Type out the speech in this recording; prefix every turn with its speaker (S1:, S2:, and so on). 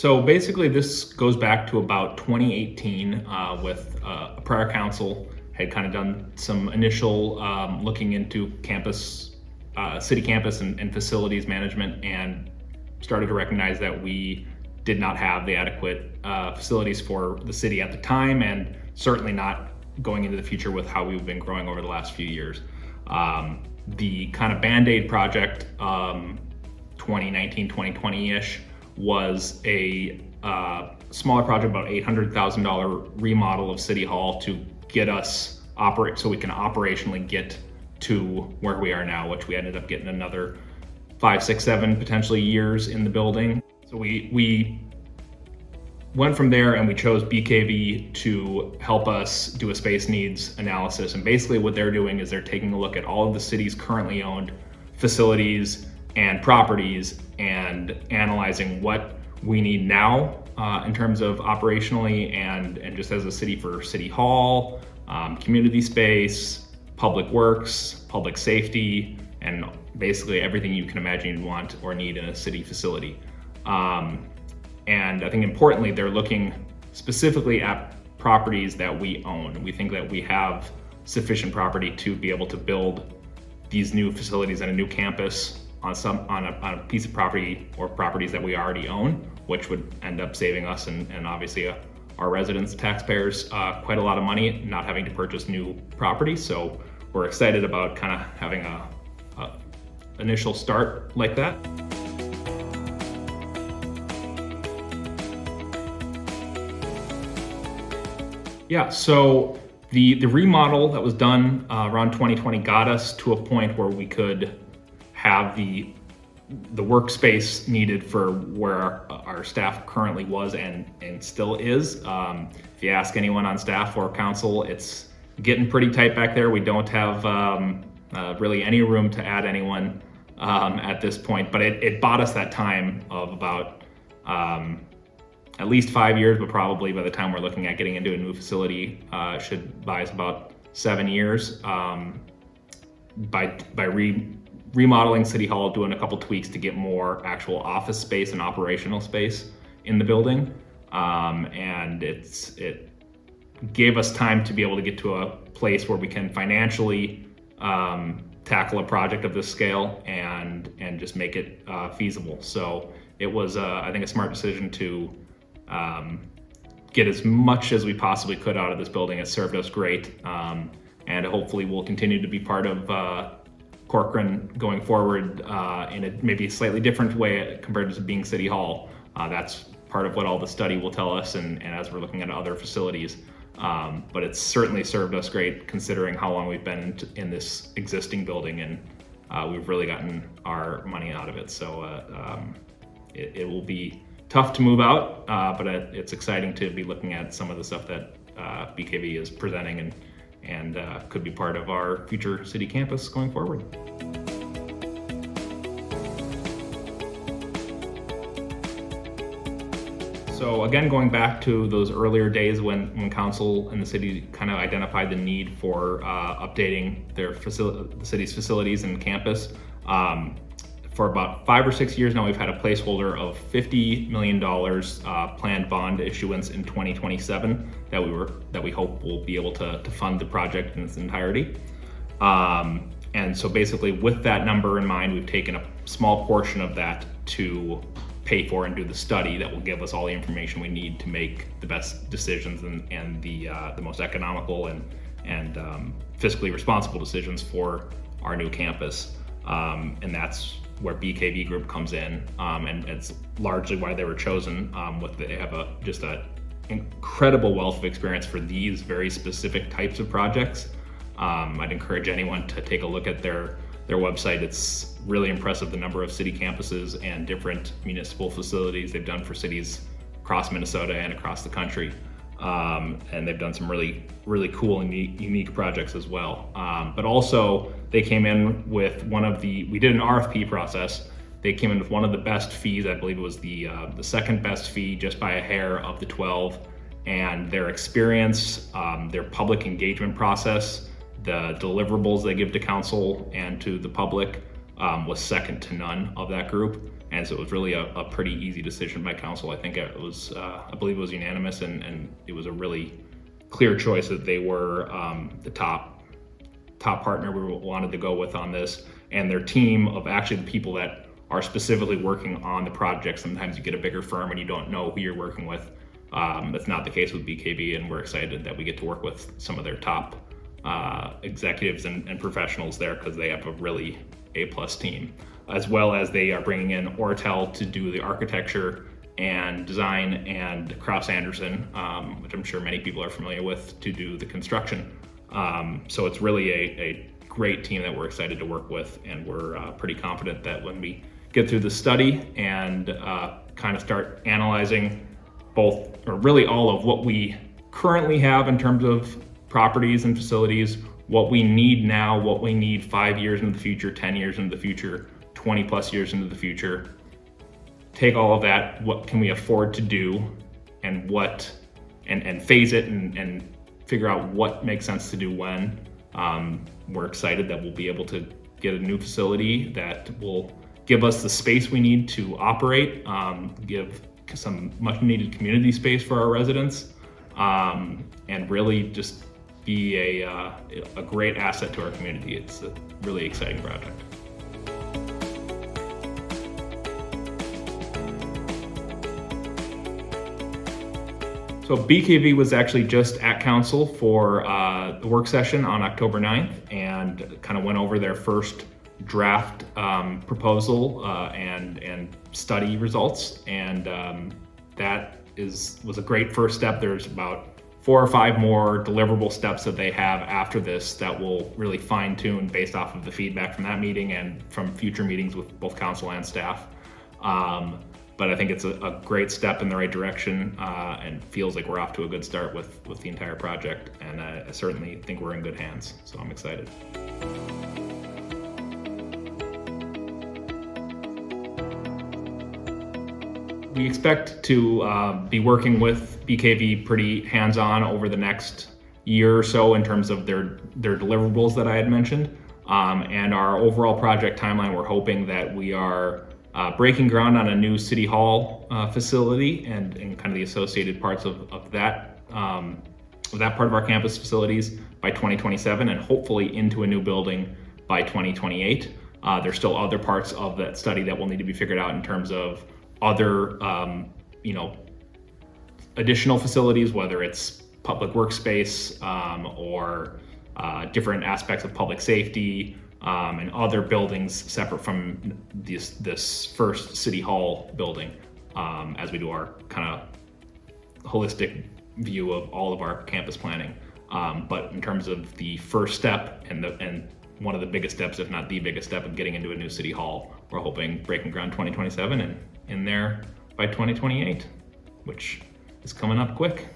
S1: So basically this goes back to about 2018 with a prior council had kind of done some initial looking into campus, city campus and facilities management, and started to recognize that we did not have the adequate facilities for the city at the time, and certainly not going into the future with how we've been growing over the last few years. The kind of Band-Aid project, 2019, 2020-ish, was a smaller project, about $800,000 remodel of City Hall to get us so we can operationally get to where we are now, which we ended up getting another 5, 6, 7 potentially years in the building. So we went from there and we chose BKV to help us do a space needs analysis. And basically what they're doing is they're taking a look at all of the city's currently owned facilities and properties and analyzing what we need now in terms of operationally and just as a city for City Hall, community space, public works, public safety, and basically everything you can imagine you'd want or need in a city facility. And I think importantly, they're looking specifically at properties that we own. We think that we have sufficient property to be able to build these new facilities and a new campus on a piece of property or properties that we already own, which would end up saving us and obviously our residents, taxpayers, quite a lot of money, not having to purchase new property. So we're excited about kind of having a initial start like that. Yeah, so the remodel that was done around 2020 got us to a point where we could have the workspace needed for where our staff currently was and still is. If you ask anyone on staff or council, it's getting pretty tight back there. We don't have really any room to add anyone at this point, but it bought us that time of about at least 5 years, but probably by the time we're looking at getting into a new facility, should buy us about 7 years by remodeling City Hall, doing a couple tweaks to get more actual office space and operational space in the building. And it gave us time to be able to get to a place where we can financially tackle a project of this scale and just make it feasible. So it was, I think, a smart decision to get as much as we possibly could out of this building. It served us great, and hopefully will continue to be part of Corcoran going forward in a maybe slightly different way compared to being City Hall. That's part of what all the study will tell us, and as we're looking at other facilities. But it's certainly served us great considering how long we've been in this existing building, and we've really gotten our money out of it. So it will be tough to move out, but it's exciting to be looking at some of the stuff that BKV is presenting and could be part of our future city campus going forward. So again, going back to those earlier days when council and the city kind of identified the need for updating the city's facilities and campus. For about 5 or 6 years now, we've had a placeholder of $50 million planned bond issuance in 2027 that we hope will be able to fund the project in its entirety. And so basically with that number in mind, we've taken a small portion of that to pay for and do the study that will give us all the information we need to make the best decisions and the most economical and fiscally responsible decisions for our new campus. And that's where BKV Group comes in, and it's largely why they were chosen. They have just an incredible wealth of experience for these very specific types of projects. I'd encourage anyone to take a look at their website. It's really impressive, the number of city campuses and different municipal facilities they've done for cities across Minnesota and across the country. And they've done some really, really cool and unique projects as well. But also they came in with we did an RFP process. They came in with one of the best fees. I believe it was the second best fee, just by a hair, of the 12. And their experience, their public engagement process, the deliverables they give to council and to the public was second to none of that group. And so it was really a pretty easy decision by council. I think it was, I believe it was unanimous, and it was a really clear choice that they were the top partner we wanted to go with on this. And their team of actually the people that are specifically working on the project. Sometimes you get a bigger firm and you don't know who you're working with. That's not the case with BKV, and we're excited that we get to work with some of their top executives and professionals there, because they have a really A-plus team, as well as they are bringing in Ortel to do the architecture and design, and Kraus Anderson, which I'm sure many people are familiar with, to do the construction. So it's really a great team that we're excited to work with, and we're pretty confident that when we get through the study and kind of start analyzing both, or really all of what we currently have in terms of properties and facilities, what we need now, what we need 5 years into the future, 10 years into the future, 20 plus years into the future, take all of that, what can we afford to do, and and phase it and figure out what makes sense to do when. We're excited that we'll be able to get a new facility that will give us the space we need to operate, give some much needed community space for our residents, and really just be a great asset to our community. It's a really exciting project. So BKV was actually just at council for the work session on October 9th, and kind of went over their first draft proposal and study results, and that was a great first step. There's about 4 or 5 more deliverable steps that they have after this that will really fine tune based off of the feedback from that meeting and from future meetings with both council and staff. But I think it's a great step in the right direction, and feels like we're off to a good start with the entire project. And I certainly think we're in good hands, so I'm excited. We expect to be working with BKV pretty hands-on over the next year or so in terms of their deliverables that I had mentioned. And our overall project timeline, we're hoping that we are breaking ground on a new City Hall facility and kind of the associated parts of that part of our campus facilities by 2027, and hopefully into a new building by 2028. There's still other parts of that study that will need to be figured out in terms of other, additional facilities, whether it's public workspace or different aspects of public safety, and other buildings separate from this first City Hall building, as we do our kind of holistic view of all of our campus planning. But in terms of the first step and one of the biggest steps, if not the biggest step, of getting into a new City Hall, we're hoping breaking ground 2027 and in there by 2028, which is coming up quick.